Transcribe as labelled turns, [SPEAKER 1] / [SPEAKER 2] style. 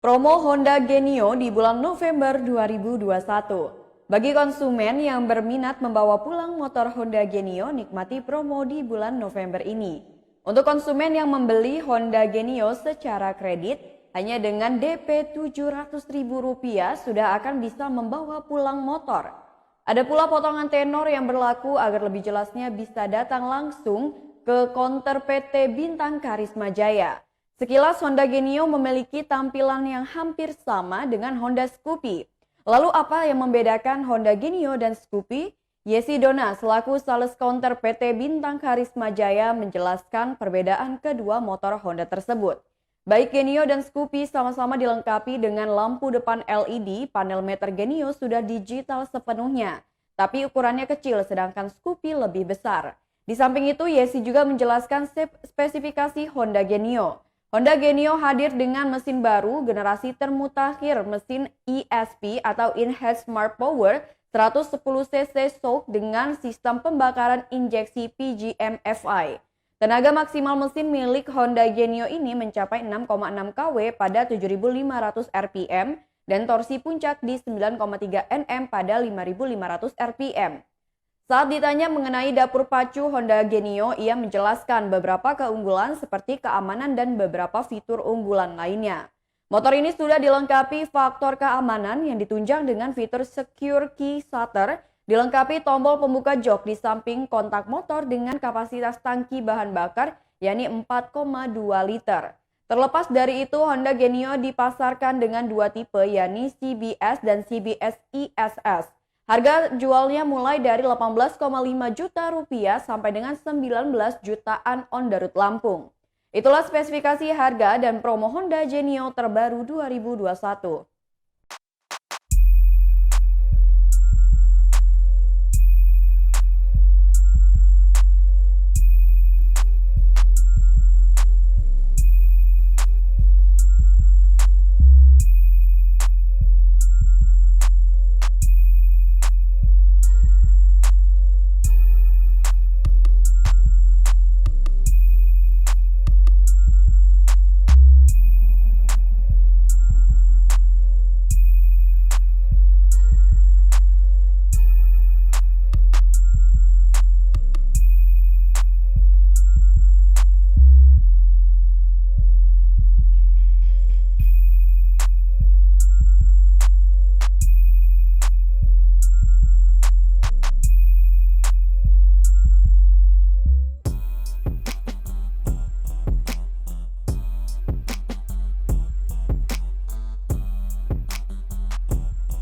[SPEAKER 1] Promo Honda Genio di bulan November 2021. Bagi konsumen yang berminat membawa pulang motor Honda Genio, nikmati promo di bulan November ini. Untuk konsumen yang membeli Honda Genio secara kredit, hanya dengan DP Rp700.000 sudah akan bisa membawa pulang motor. Ada pula potongan tenor yang berlaku. Agar lebih jelasnya bisa datang langsung ke konter PT Bintang Karisma Jaya. Sekilas Honda Genio memiliki tampilan yang hampir sama dengan Honda Scoopy. Lalu apa yang membedakan Honda Genio dan Scoopy? Yesi Dona selaku sales counter PT Bintang Karisma Jaya menjelaskan perbedaan kedua motor Honda tersebut. Baik Genio dan Scoopy sama-sama dilengkapi dengan lampu depan LED, panel meter Genio sudah digital sepenuhnya. Tapi ukurannya kecil sedangkan Scoopy lebih besar. Di samping itu Yesi juga menjelaskan spesifikasi Honda Genio. Honda Genio hadir dengan mesin baru generasi termutakhir mesin ESP atau Enhanced Smart Power 110 cc shock dengan sistem pembakaran injeksi PGM-FI. Tenaga maksimal mesin milik Honda Genio ini mencapai 6,6 kW pada 7.500 rpm dan torsi puncak di 9,3 Nm pada 5.500 rpm. Saat ditanya mengenai dapur pacu Honda Genio, ia menjelaskan beberapa keunggulan seperti keamanan dan beberapa fitur unggulan lainnya. Motor ini sudah dilengkapi faktor keamanan yang ditunjang dengan fitur Secure Key Shutter, dilengkapi tombol pembuka jok di samping kontak motor dengan kapasitas tangki bahan bakar yakni 4,2 liter. Terlepas dari itu, Honda Genio dipasarkan dengan dua tipe yakni CBS dan CBS ISS. Harga jualnya mulai dari Rp18,5 juta sampai dengan 19 jutaan on the road Lampung. Itulah spesifikasi harga dan promo Honda Genio terbaru 2021.